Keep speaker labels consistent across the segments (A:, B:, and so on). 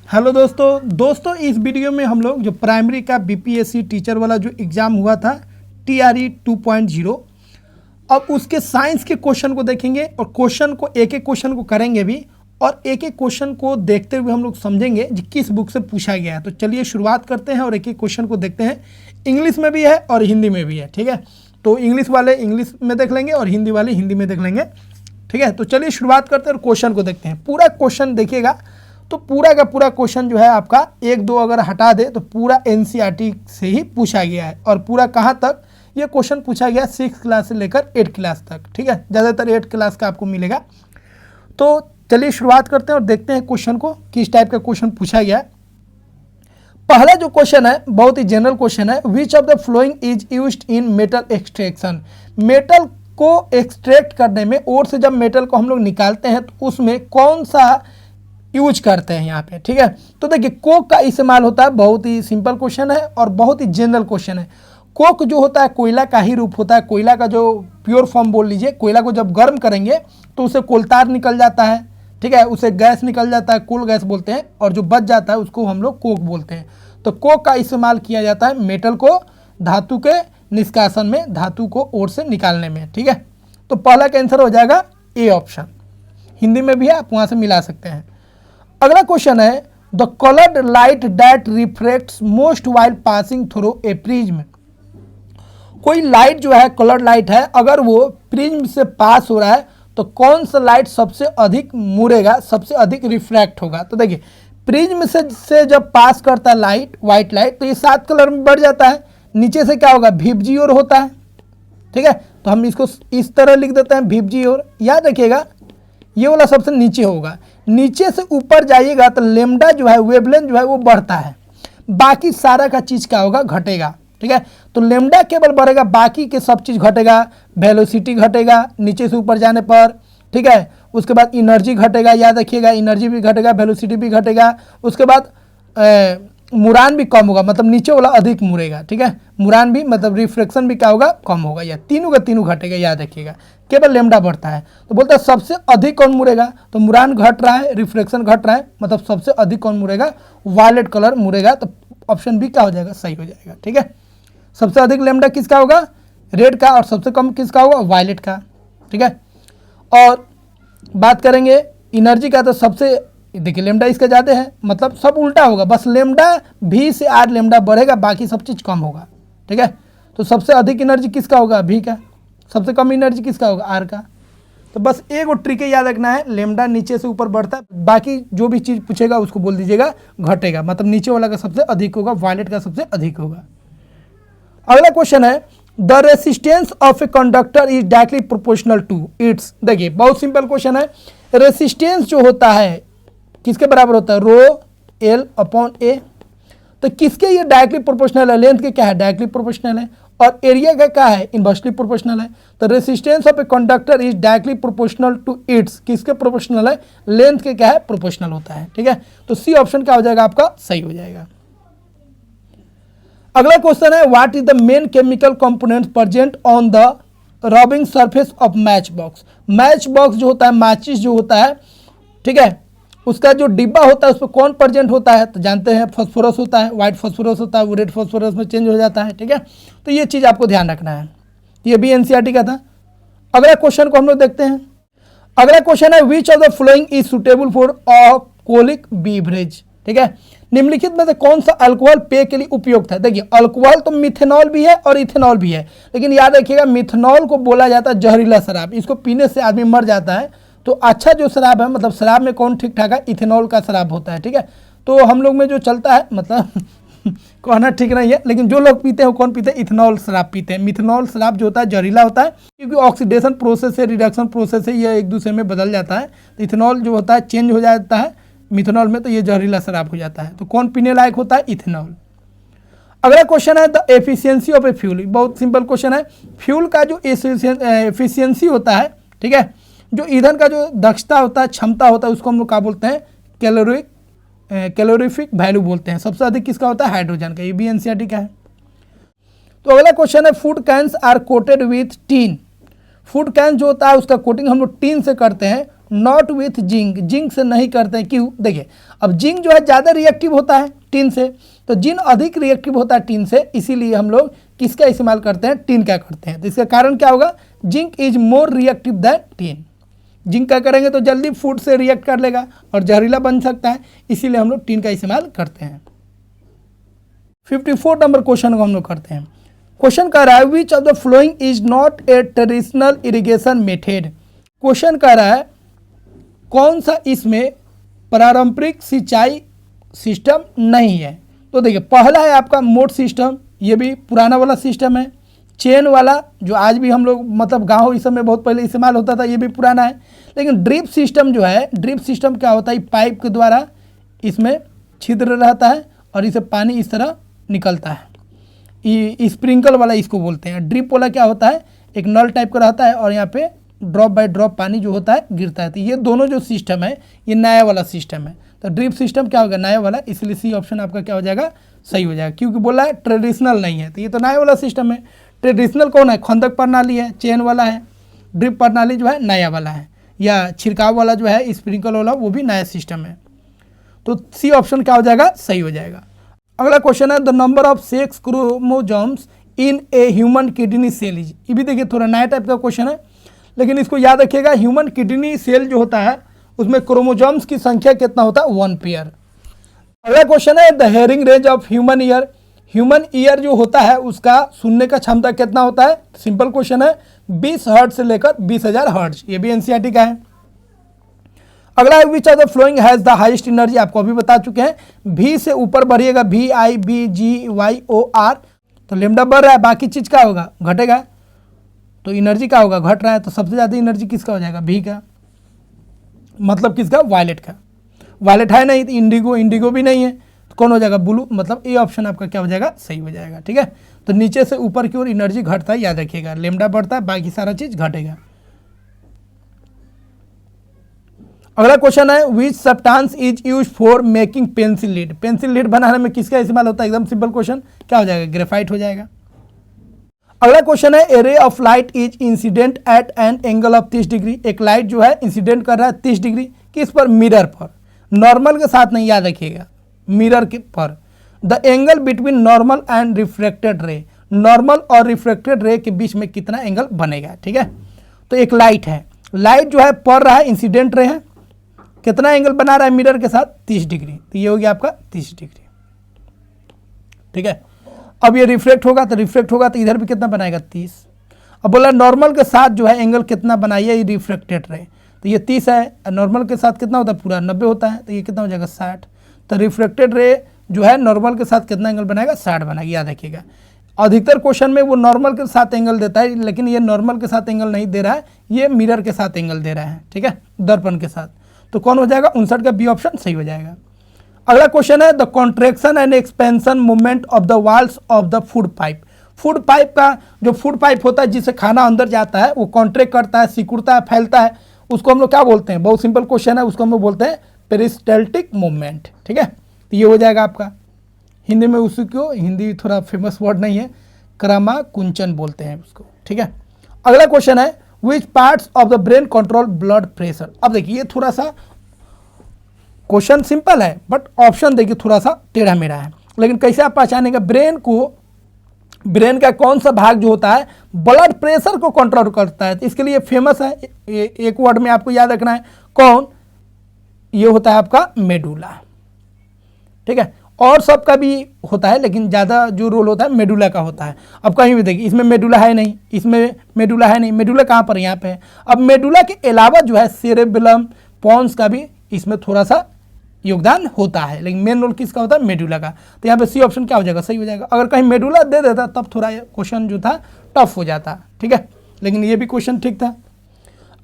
A: Hello दोस्तों इस video में हम लोग जो प्राइमरी का बीपीएससी टीचर वाला जो एग्ज़ाम हुआ था TRE 2.0, अब उसके साइंस के क्वेश्चन को देखेंगे और क्वेश्चन को एक एक क्वेश्चन को करेंगे भी और एक एक क्वेश्चन को देखते हुए हम लोग समझेंगे कि किस बुक से पूछा गया है। तो चलिए शुरुआत करते हैं और एक एक क्वेश्चन को देखते हैं। इंग्लिश में भी है और हिंदी में भी है, ठीक है। तो इंग्लिश वाले इंग्लिश में देख लेंगे और हिंदी वाले हिंदी में देख लेंगे, ठीक है। तो चलिए शुरुआत करते हैं और क्वेश्चन को देखते हैं। पूरा क्वेश्चन देखिएगा तो पूरा का पूरा क्वेश्चन जो है आपका एक दो अगर हटा दे तो पूरा NCERT से ही पूछा गया है। और पूरा कहाँ तक ये क्वेश्चन पूछा गया, 6 क्लास से लेकर 8 क्लास तक, ठीक है। ज़्यादातर 8 क्लास का आपको मिलेगा। तो चलिए शुरुआत करते हैं और देखते हैं क्वेश्चन को किस टाइप का क्वेश्चन पूछा गया है। पहला जो क्वेश्चन है बहुत ही जनरल क्वेश्चन है। Which of the following is used in metal extraction. Metal को एक्सट्रैक्ट करने में, ओर से जब मेटल को हम लोग निकालते हैं तो उसमें कौन सा यूज करते हैं यहाँ पे, ठीक है। तो देखिए कोक का इस्तेमाल होता है। बहुत ही सिंपल क्वेश्चन है और बहुत ही जनरल क्वेश्चन है। कोक जो होता है कोयला का ही रूप होता है। कोयला का जो प्योर फॉर्म बोल लीजिए, कोयला को जब गर्म करेंगे तो उसे कोलतार निकल जाता है, ठीक है। उसे गैस निकल जाता है, कोल गैस बोलते हैं, और जो बच जाता है उसको हम लोग कोक बोलते हैं। तो कोक का इस्तेमाल किया जाता है मेटल को धातु के निष्कासन में, धातु को ओर से निकालने में, ठीक है। तो पहला का आंसर हो जाएगा ए ऑप्शन। हिंदी में भी है, आप वहाँ से मिला सकते हैं। अगला क्वेश्चन है the coloured light that reflects most while passing through a prism. कोई लाइट जो है कलर्ड लाइट है, अगर वो प्रिज्म से पास हो रहा है तो कौन सा लाइट सबसे अधिक मुड़ेगा, सबसे अधिक रिफ्रैक्ट होगा। तो देखिए प्रिज्म से जब पास करता है लाइट, व्हाइट लाइट, तो ये 7 कलर में बढ़ जाता है। नीचे से क्या होगा, भिपजी ओर होता है, ठीक है। तो हम इसको इस तरह लिख देते हैं भिपजी ओर। याद रखिएगा ये वाला सबसे नीचे होगा। नीचे से ऊपर जाइएगा तो लेमडा जो है, वेवलेंथ जो है वो बढ़ता है, बाकी सारा का चीज़ क्या होगा, घटेगा, ठीक है। तो लेमडा केवल बढ़ेगा, बाकी के सब चीज़ घटेगा। वेलोसिटी घटेगा नीचे से ऊपर जाने पर, ठीक है। उसके बाद एनर्जी घटेगा, याद रखिएगा एनर्जी भी घटेगा, वेलोसिटी भी घटेगा। उसके बाद मुरान भी कम होगा, मतलब नीचे वाला अधिक मुड़ेगा, ठीक है। मुरान भी मतलब रिफ्लेक्शन भी क्या होगा, कम होगा। या तीनों का तीनों घटेगा, याद रखिएगा। केवल लेमडा बढ़ता है। तो बोलता है सबसे अधिक कौन मुड़ेगा, तो मुरान घट रहा है, रिफ्लेक्शन घट रहा है, मतलब सबसे अधिक कौन मुड़ेगा, वायलेट कलर मुड़ेगा। तो ऑप्शन बी क्या हो जाएगा, सही हो जाएगा, ठीक है। सबसे अधिक लेमडा किसका होगा, रेड का, और सबसे कम किसका होगा, वायलेट का, ठीक है। और बात करेंगे एनर्जी का, तो सबसे देखिए लेमडा इसका ज़्यादा है, मतलब सब उल्टा होगा, बस लेमडा भी से आर लेमडा बढ़ेगा, बाकी सब चीज़ कम होगा, ठीक है। तो सबसे अधिक एनर्जी किसका होगा, भी का। सबसे कम एनर्जी किसका होगा, आर का। तो बस एक और ट्रिक याद रखना है, लेमडा नीचे से ऊपर बढ़ता है, बाकी जो भी चीज़ पूछेगा उसको बोल दीजिएगा घटेगा, मतलब नीचे वाला का सबसे अधिक होगा, वायलेट का सबसे अधिक होगा। अगला क्वेश्चन है the resistance of a conductor is directly proportional to its. देखिए बहुत सिंपल क्वेश्चन है। रेसिस्टेंस जो होता है किसके बराबर होता है, रो एल अपॉन ए। तो किसके ये डायरेक्टली प्रोपोर्शनल है, लेंथ के क्या है, डायरेक्टली प्रोपोर्शनल है, और एरिया का क्या है, इनवर्सली प्रोपोर्शनल है। तो resistance of a conductor is directly proportional to its, किसके प्रोपोर्शनल है, लेंथ के क्या है, प्रोपोर्शनल होता है, ठीक है। तो सी ऑप्शन क्या हो जाएगा आपका, सही हो जाएगा। अगला क्वेश्चन है what is the main chemical components present on the rubbing surface of match box. Match box जो होता है, माचिस जो होता है, ठीक है, उसका जो डिब्बा होता है उस पर कौन प्रेजेंट होता है, तो जानते हैं फॉस्फोरस होता है, व्हाइट फॉस्फोरस होता है, वो रेड फॉस्फोरस में चेंज हो जाता है, ठीक है। तो ये चीज़ आपको ध्यान रखना है, ये भी NCERT का था। अगला क्वेश्चन को हम लोग देखते हैं। अगला क्वेश्चन है which of the following is suitable for alcoholic beverage, ठीक है। निम्नलिखित में से कौन सा अल्कोहल पेय के लिए उपयुक्त है। देखिए अल्कोहल तो मिथेनॉल भी है और इथेनॉल भी है, लेकिन याद रखिएगा मिथेनॉल को बोला जाता है जहरीला शराब, इसको पीने से आदमी मर जाता है। तो अच्छा जो शराब है, मतलब शराब में कौन ठीक ठाक है, इथेनॉल का शराब होता है, ठीक है। तो हम लोग में जो चलता है, मतलब कहना ठीक नहीं है, लेकिन जो लोग पीते हैं वो कौन पीते हैं, इथेनॉल शराब पीते हैं। मिथेनॉल शराब जो होता है जहरीला होता है, क्योंकि ऑक्सीडेशन प्रोसेस से, रिडक्शन प्रोसेस से ये एक दूसरे में बदल जाता है। तो इथेनॉल जो होता है चेंज हो जाता है मिथेनॉल में, तो ये जहरीला शराब हो जाता है। तो कौन पीने लायक होता है, इथेनॉल। अगला क्वेश्चन है the efficiency of a fuel. बहुत सिंपल क्वेश्चन है। फ्यूल का जो एफिशिएंसी होता है, ठीक है, जो ईंधन का जो दक्षता होता है, क्षमता होता है, उसको हम लोग क्या बोलते हैं, कैलोरीफिक वैल्यू बोलते हैं। सबसे अधिक किसका होता है, हाइड्रोजन का। ये भी NCERT का है। तो अगला क्वेश्चन है food cans are coated with tin. Food can जो होता है उसका कोटिंग हम लोग टीन से करते हैं, नॉट विथ जिंक, जिंक से नहीं करते हैं। क्यों? देखिए अब जिंक जो है ज़्यादा रिएक्टिव होता है टिन से, तो जिन अधिक रिएक्टिव होता है टिन से, इसीलिए हम लोग किसका इस्तेमाल करते हैं? टिन का करते हैं। तो इसका कारण क्या होगा? Zinc is more reactive than tin. Zinc का करेंगे तो जल्दी फूड से रिएक्ट कर लेगा और जहरीला बन सकता है, इसीलिए हम लोग टिन का इस्तेमाल करते हैं। 54 नंबर क्वेश्चन को हम लोग करते हैं। क्वेश्चन कह रहा है which of the following is not a traditional irrigation method. Question कह रहा है कौन सा इसमें पारंपरिक सिंचाई सिस्टम नहीं है। तो देखिए पहला है आपका मोट सिस्टम, ये भी पुराना वाला सिस्टम है। चेन वाला जो आज भी हम लोग मतलब गाँव इस समय बहुत पहले इस्तेमाल होता था, ये भी पुराना है। लेकिन ड्रिप सिस्टम जो है, ड्रिप सिस्टम क्या होता है? पाइप के द्वारा इसमें छिद्र रहता है और इसे पानी इस तरह निकलता है। स्प्रिंकल वाला इसको बोलते हैं। ड्रिप वाला क्या होता है? एक नल टाइप का रहता है और यहाँ पे ड्रॉप बाय ड्रॉप पानी जो होता है गिरता है। तो ये दोनों जो सिस्टम है ये नया वाला सिस्टम है। तो ड्रिप सिस्टम क्या होगा? नया वाला, इसलिए सी ऑप्शन आपका क्या हो जाएगा? सही हो जाएगा, क्योंकि बोला है ट्रेडिशनल नहीं है, तो ये तो नया वाला सिस्टम है। ट्रेडिशनल कौन है? खंदक प्रणाली है, चेन वाला है। ड्रिप प्रणाली जो है नया वाला है, या छिड़काव वाला जो है स्प्रिंकल वाला वो भी नया सिस्टम है। तो सी ऑप्शन क्या हो जाएगा? सही हो जाएगा। अगला क्वेश्चन है the number of sex chromosomes in a human kidney cell is. ये भी देखिए थोड़ा नया टाइप का क्वेश्चन है, लेकिन इसको याद रखिएगा ह्यूमन किडनी सेल जो होता है उसमें क्रोमोसोम्स की संख्या कितना होता है? 1 पेयर। अगला क्वेश्चन है the hearing range of human ear. Human ear जो होता है उसका सुनने का क्षमता कितना होता है? सिंपल क्वेश्चन है, 20 हर्ट्ज से लेकर 20,000 हर्ट्ज। ये भी एनसीईआरटी का है। अगला है which of the flowing has the highest energy. आपको अभी बता चुके हैं, भी से ऊपर बढ़िएगा, VIBGYOR, तो लेमडा बढ़ रहा है, बाकी चीज क्या होगा? घटेगा। तो एनर्जी क्या होगा? घट रहा है, तो सबसे ज़्यादा एनर्जी किसका हो जाएगा? भी का, मतलब किसका? वायलेट का। वायलेट है नहीं तो इंडिगो, इंडिगो भी नहीं है, तो कौन हो जाएगा? ब्लू। मतलब ए ऑप्शन आपका क्या हो जाएगा? सही हो जाएगा। ठीक है, तो नीचे से ऊपर की ओर एनर्जी घटता है, याद रखिएगा। लेमडा बढ़ता है, बाकी सारा चीज घटेगा। अगला क्वेश्चन है which substance is use for making pencil lead. Pencil lead बनाने में किसका इस्तेमाल होता है? एकदम सिंपल क्वेश्चन, क्या हो जाएगा? ग्रेफाइट हो जाएगा। अगला क्वेश्चन है a ray of light is incident at an angle of 30 degree. एक लाइट जो है इंसिडेंट कर रहा है 30 डिग्री, किस पर? मिरर पर। नॉर्मल के साथ नहीं, याद रखिएगा, मिरर के पर। The angle between normal and reflected ray, normal और रिफ्लेक्टेड रे के बीच में कितना एंगल बनेगा? ठीक है, तो एक लाइट है, लाइट जो है पड़ रहा है, इंसिडेंट रे है, कितना एंगल बना रहा है मिरर के साथ? 30 डिग्री। तो ये हो गया आपका 30 डिग्री। ठीक है, अब ये रिफ्लेक्ट होगा, तो रिफ्लेक्ट होगा तो इधर भी कितना बनाएगा? 30। अब बोला नॉर्मल के साथ जो है एंगल कितना बनाइए? ये रिफ्लेक्टेड रहे, तो ये 30 है। नॉर्मल के साथ कितना होता है? पूरा 90 होता है, तो ये कितना हो जाएगा? 60। तो रिफ्लेक्टेड रे जो है नॉर्मल के साथ कितना एंगल बनाएगा? 60 बनाएगा, याद रखिएगा। अधिकतर क्वेश्चन में वो नॉर्मल के साथ एंगल देता है, लेकिन ये नॉर्मल के साथ एंगल नहीं दे रहा है, ये मिरर के साथ एंगल दे रहा है। ठीक है, दर्पण के साथ। तो कौन हो जाएगा? 59 का बी ऑप्शन सही हो जाएगा। अगला क्वेश्चन है the contraction and expansion movement of the walls of the food pipe. Food pipe का जो फूड पाइप होता है जिससे खाना अंदर जाता है, वो कॉन्ट्रैक्ट करता है, सिकुड़ता है, फैलता है, उसको हम लोग क्या बोलते हैं? बहुत सिंपल क्वेश्चन है, उसको हम लोग बोलते हैं पेरिस्टाल्टिक मूवमेंट। ठीक है, तो ये हो जाएगा आपका। हिंदी में उसको, हिंदी थोड़ा फेमस वर्ड नहीं है, क्रमा कुंचन बोलते हैं उसको। ठीक है, अगला क्वेश्चन है which parts of the brain control blood pressure. अब देखिए ये थोड़ा सा क्वेश्चन सिंपल है, बट ऑप्शन देखिए थोड़ा सा टेढ़ा मेढ़ा है, लेकिन कैसे आप पहचानेंगे? ब्रेन का कौन सा भाग जो होता है ब्लड प्रेशर को कंट्रोल करता है? तो इसके लिए फेमस है, एक वर्ड में आपको याद रखना है, कौन? ये होता है आपका मेडुला। ठीक है, और सबका भी होता है, लेकिन ज़्यादा जो रोल होता है मेडुला का होता है। अब कहीं भी देखिए इसमें मेडुला है नहीं, इसमें मेडुला है नहीं, मेडुला कहाँ पर? यहाँ पे है। अब मेडुला के अलावा जो है सेरेबेलम, पॉन्स का भी इसमें थोड़ा सा योगदान होता है, लेकिन मेन रोल किसका होता है? मेडुला का। तो यहाँ पे सी ऑप्शन क्या हो जाएगा? सही हो जाएगा। अगर कहीं मेडुला दे देता तब थोड़ा क्वेश्चन जो था टफ हो जाता। ठीक है, लेकिन ये भी क्वेश्चन ठीक था।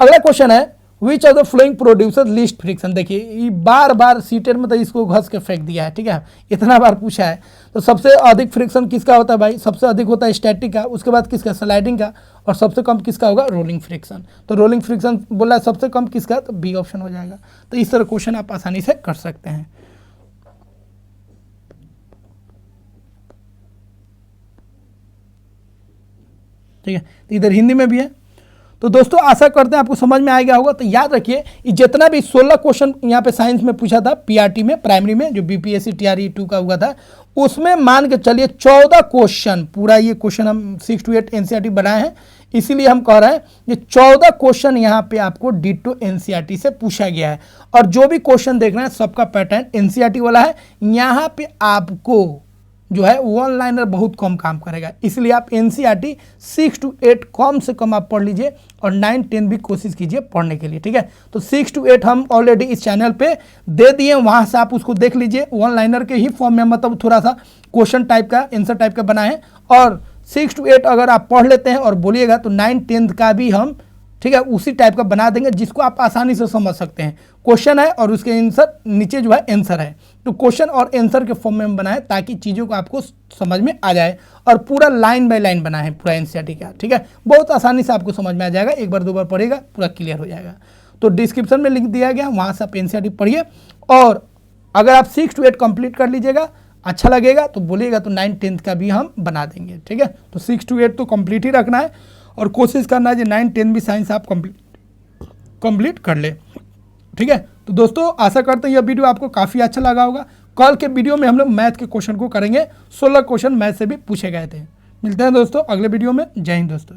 A: अगला क्वेश्चन है which of the flowing producer least friction. देखिए ये बार बार सीटेट में तो इसको घस के फेंक दिया है। ठीक है, इतना बार पूछा है, तो सबसे अधिक फ्रिक्शन किसका होता है भाई? सबसे अधिक होता है स्टैटिक का, उसके बाद किसका? स्लाइडिंग का, और सबसे कम किसका होगा? Rolling friction. तो रोलिंग फ्रिक्शन बोला सबसे कम किसका? तो बी ऑप्शन हो जाएगा। तो इस तरह क्वेश्चन आप आसानी से कर सकते हैं। ठीक है, तो इधर हिंदी में भी है। तो दोस्तों आशा करते हैं आपको समझ में आ गया होगा। तो याद रखिए ये जितना भी 16 क्वेश्चन यहाँ पे साइंस में पूछा था पीआरटी में प्राइमरी में जो बीपीएससी टीआरई 2 का हुआ था, उसमें मान के चलिए 14 क्वेश्चन, पूरा ये क्वेश्चन हम 6 to 8 एनसीईआरटी बनाए हैं, इसीलिए हम कह रहे हैं ये 14 क्वेश्चन यहाँ पे आपको डिटो एनसीईआरटी से पूछा गया है। और जो भी क्वेश्चन देखना है सबका पैटर्न एनसीईआरटी वाला है। यहाँ पे आपको जो है वन लाइनर बहुत कम काम करेगा, इसलिए आप एनसीईआरटी 6 to 8 कम से कम आप पढ़ लीजिए और 9-10 भी कोशिश कीजिए पढ़ने के लिए, ठीक है। तो 6 to 8 हम ऑलरेडी इस चैनल पे दे दिए, वहाँ से आप उसको देख लीजिए, वन लाइनर के ही फॉर्म में, मतलब थोड़ा सा क्वेश्चन टाइप का आंसर टाइप का बना है। और 6 to 8 अगर आप पढ़ लेते हैं और बोलिएगा तो 9-10 का भी हम, ठीक है, उसी टाइप का बना देंगे जिसको आप आसानी से समझ सकते हैं। क्वेश्चन है और उसके आंसर नीचे जो है आंसर है, तो क्वेश्चन और आंसर के फॉर्म में हम बनाए ताकि चीज़ों को आपको समझ में आ जाए। और पूरा लाइन बाय लाइन बना है पूरा एनसीईआरटी का, ठीक है, बहुत आसानी से आपको समझ में आ जाएगा। एक बार दो बार पढ़ेगा पूरा क्लियर हो जाएगा। तो डिस्क्रिप्शन में लिंक दिया गया, वहाँ से आप एनसीईआरटी पढ़िए। और अगर आप 6 to 8 कंप्लीट कर लीजिएगा, अच्छा लगेगा तो बोलिएगा तो 9-10 का भी हम बना देंगे, ठीक है। तो 6 to 8 तो कंप्लीट ही रखना है और कोशिश करना है कि 9-10 भी साइंस आप कंप्लीट कर ले, ठीक है। तो दोस्तों आशा करते हैं यह वीडियो आपको काफ़ी अच्छा लगा होगा। कल के वीडियो में हम लोग मैथ के क्वेश्चन को करेंगे, 16 क्वेश्चन मैथ से भी पूछे गए थे। मिलते हैं दोस्तों अगले वीडियो में। जय हिंद दोस्तों।